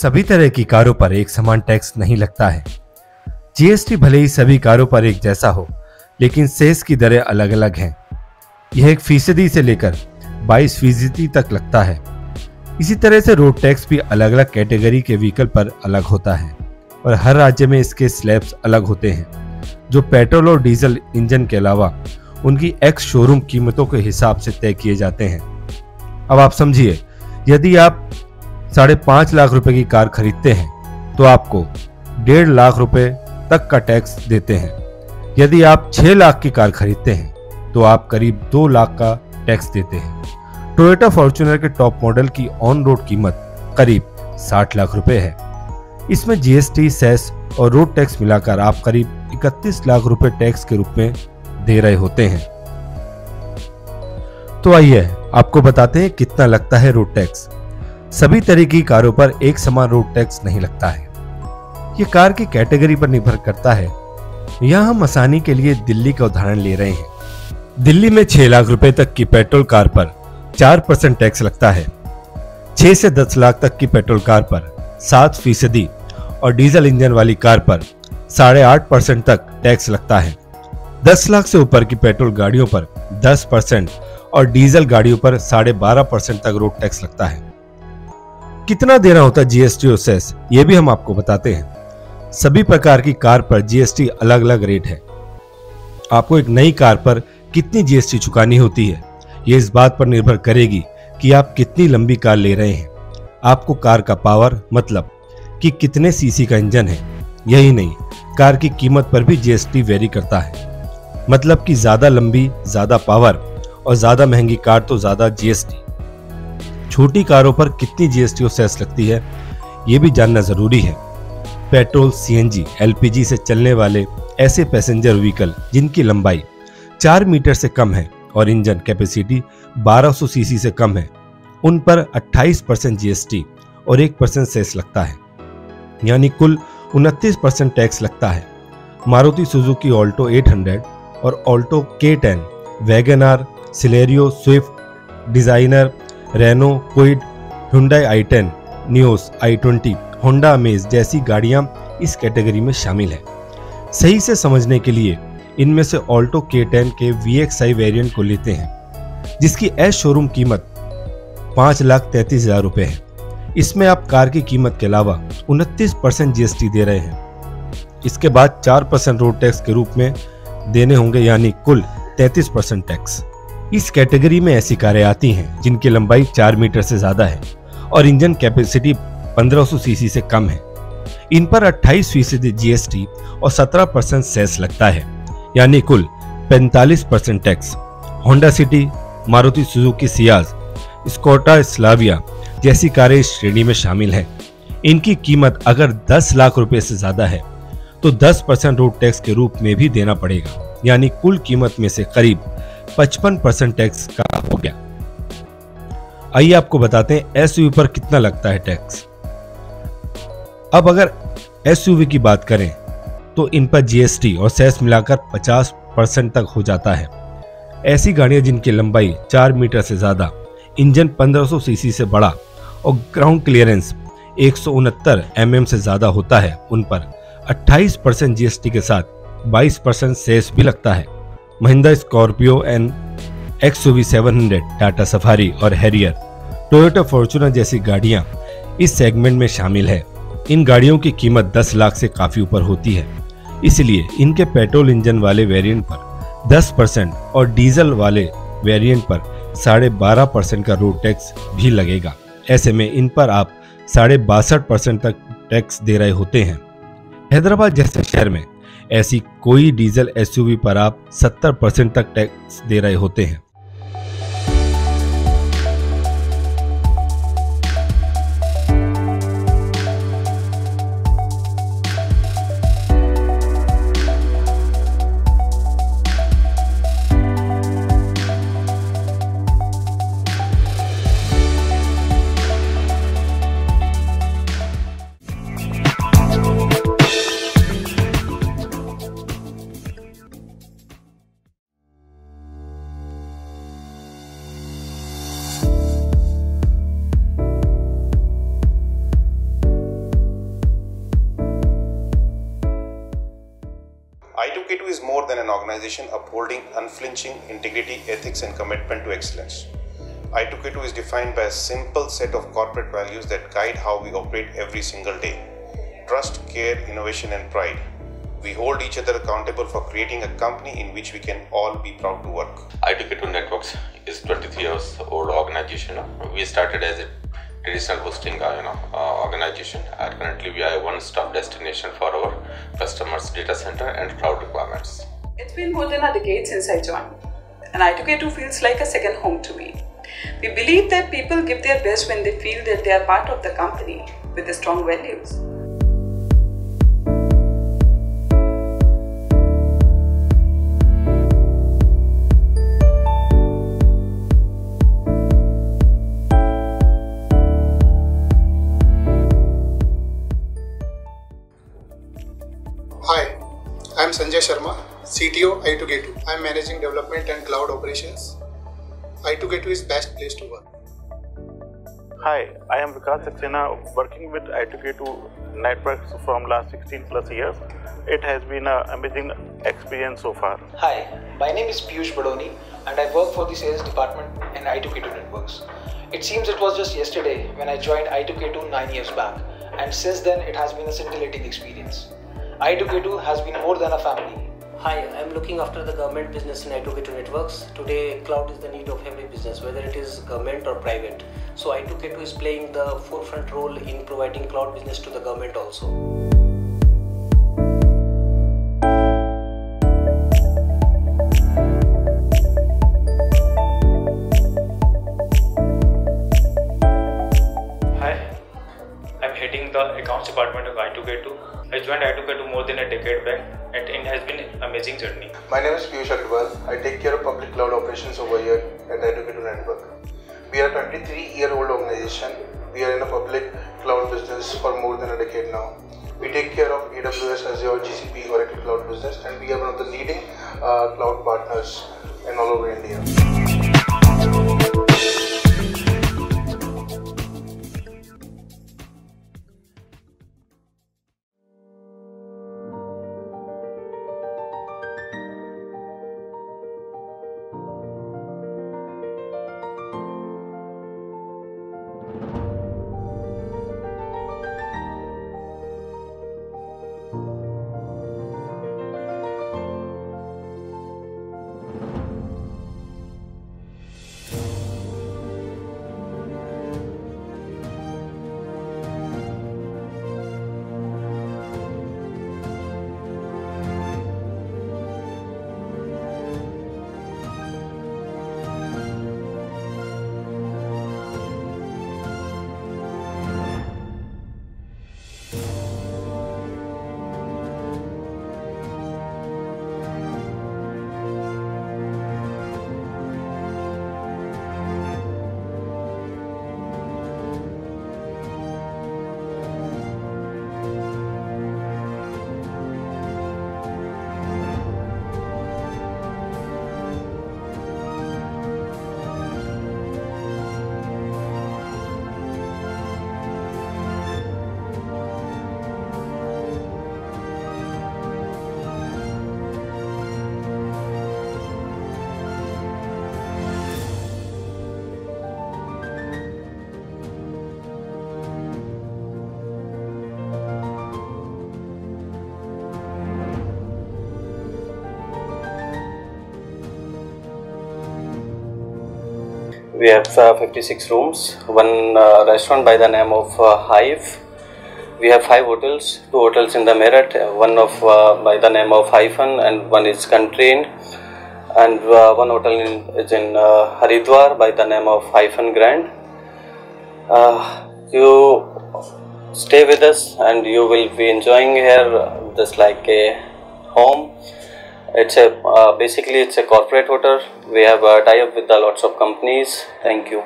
सभी तरह की कारों पर एक समान टैक्स नहीं लगता है। जीएसटी भले ही सभी कारों पर एक जैसा हो, लेकिन सेस की दरें अलग अलग हैं। यह 1% से लेकर 22% तक लगता है। इसी तरह से रोड टैक्स भी अलग अलग कैटेगरी के व्हीकल पर अलग होता है और हर राज्य में इसके स्लैब्स अलग होते हैं, जो पेट्रोल और डीजल इंजन के अलावा उनकी एक्स शोरूम कीमतों के हिसाब से तय किए जाते हैं। अब आप समझिए, यदि आप 5.5 लाख रुपए की कार खरीदते हैं तो आपको 1.5 लाख रुपए तक का टैक्स देते हैं। यदि आप 6 लाख की कार खरीदते हैं तो आप करीब 2 लाख का टैक्स देते हैं। टोयोटा फॉर्च्यूनर के टॉप मॉडल की ऑन रोड कीमत करीब 60 लाख रुपए है। इसमें जीएसटी, सेस और रोड टैक्स मिलाकर आप करीब 31 लाख रुपए टैक्स के रूप में दे रहे होते हैं। तो आइए आपको बताते हैं कितना लगता है रोड टैक्स। सभी तरह की कारों पर एक समान रोड टैक्स नहीं लगता है। ये कार की कैटेगरी पर निर्भर करता है। यहाँ हम आसानी के लिए दिल्ली का उदाहरण ले रहे हैं। दिल्ली में 6 लाख रुपए तक की पेट्रोल कार पर 4% टैक्स लगता है। 6 से 10 लाख तक की पेट्रोल कार पर 7% और डीजल इंजन वाली कार पर 8.5% तक टैक्स लगता है। 10 लाख से ऊपर की पेट्रोल गाड़ियों पर 10% और डीजल गाड़ियों पर 12.5% तक रोड टैक्स लगता है। कितना देना होता है जीएसटी और सेस, ये भी हम आपको बताते हैं। सभी प्रकार की कार पर जीएसटी अलग अलग रेट है। आपको एक नई कार पर कितनी जीएसटी चुकानी होती है, ये इस बात पर निर्भर करेगी कि आप कितनी लंबी कार ले रहे हैं। आपको कार का पावर, मतलब कि कितने सीसी का इंजन है, यही नहीं, कार की कीमत पर भी जीएसटी वेरी करता है। मतलब कि ज्यादा लंबी, ज्यादा पावर और ज्यादा महंगी कार तो ज्यादा जीएसटी। छोटी कारों पर कितनी जीएसटी और सेस लगती है, ये भी जानना जरूरी है। पेट्रोल, सीएनजी, एलपीजी से चलने वाले ऐसे पैसेंजर व्हीकल जिनकी लंबाई 4 मीटर से कम है और इंजन कैपेसिटी 1200 सीसी से कम है, उन पर 28% जीएसटी और 1% सेस लगता है, यानी कुल 29% टैक्स लगता है। मारुति सुजुकी ऑल्टो 800 और Alto K10, Wagon R, Celerio, Swift, designer, Renault, Kwid, Hyundai i10, Neos, i20, Honda Amaze जैसी गाड़ियां इस कैटेगरी में शामिल है। सही से समझने के लिए इनमें से ऑल्टो K10 के VXI वेरिएंट को लेते हैं, जिसकी एस शोरूम कीमत 5,33,000 रुपए है। इसमें आप कार की कीमत के अलावा 29% जीएसटी दे रहे हैं। इसके बाद 4% रोड टैक्स के रूप में देने होंगे, यानी कुल 33% टैक्स। इस कैटेगरी में ऐसी कारें आती हैं जिनकी लंबाई 4 मीटर से ज्यादा है और इंजन कैपेसिटी 1500 सीसी से कम है। इन पर 28% जीएसटी और 17% सेस लगता है, यानी कुल 45% tax. Honda city, Maruti Suzuki Ciaz, Skoda Slavia जैसी कारें इस श्रेणी में शामिल हैं। इनकी कीमत अगर 10 लाख रुपए से ज्यादा है तो 10% रोड टैक्स के रूप में भी देना पड़ेगा, यानी कुल कीमत में से करीब 55% टैक्स का हो गया। आइए आपको बताते हैं एसयूवी पर कितना लगता है टैक्स। अब अगर एसयूवी की बात करें तो इन पर जीएसटी और सेस मिलाकर 50% तक हो जाता है। ऐसी गाड़ियां जिनकी लंबाई 4 मीटर से ज्यादा, इंजन 1500 सीसी से बड़ा और ग्राउंड क्लियरेंस 169 mm से ज्यादा होता है, उन पर 28% जीएसटी के साथ 22% सेस भी लगता है। Mahindra Scorpio and XUV 700, Tata safari और हैरियर, टोयोटा फॉर्च्यूनर जैसी गाड़ियां इस सेगमेंट में शामिल है। इन गाड़ियों की कीमत 10 लाख से काफी ऊपर होती है, इसलिए इनके पेट्रोल इंजन वाले वेरिएंट पर 10% और डीजल वाले वेरिएंट पर 12.5% का रोड टैक्स भी लगेगा। ऐसे में इन पर आप 62.5% तक टैक्स दे रहे होते हैं। हैदराबाद जैसे शहर में ऐसी कोई डीजल एसयूवी पर आप 70% तक टैक्स दे रहे होते हैं। more than an organization upholding unflinching integrity, ethics, and commitment to excellence. I2K2 is defined by a simple set of corporate values that guide how we operate every single day: trust, care, innovation, and pride. We hold each other accountable for creating a company in which we can all be proud to work. I2K2 Networks is 23 years old organization. We started as a traditional hosting organization. Currently we are a one-stop destination for our customers' data center and cloud requirements. It's been more than a decade since I joined, and I2K2 feels like a second home to me. We believe that people give their best when they feel that they are part of the company with the strong values. Hi, I am Sanjay Sharma, CTO I2K2. I am managing development and cloud operations. I2K2 is best place to work. Hi, I am Vikas Saxena, working with I2K2 Networks from last 16 plus years. It has been an amazing experience so far. Hi, my name is Piyush Badoni and I work for the sales department in I2K2 Networks. It seems it was just yesterday when I joined I2K2 9 years back, and since then it has been a scintillating experience. I2K2 has been more than a family. Hi, I am looking after the government business in I2K2 Networks. Today, cloud is the need of every business, whether it is government or private. So I2K2 is playing the forefront role in providing cloud business to the government also. Hi, I'm heading the accounts department of I2K2. I joined I2K2 more than a decade back, and it has been an amazing journey. My name is Piyush Agarwal. I take care of public cloud operations over here at I2K2 Network. We are a 23-year-old organization. We are in a public cloud business for more than a decade now. We take care of AWS, Azure, GCP, Oracle Cloud business, and we are one of the leading cloud partners in all over India. We have 56 rooms, one restaurant by the name of Hive. We have 5 hotels, 2 hotels in the Meerut, one by the name of Hyphen, and one is Country Inn, and one hotel is in Haridwar by the name of Hyphen Grand. You stay with us and you will be enjoying here just like a home. It's a basically it's a corporate hotel. We have a tie-up with lots of companies. Thank you.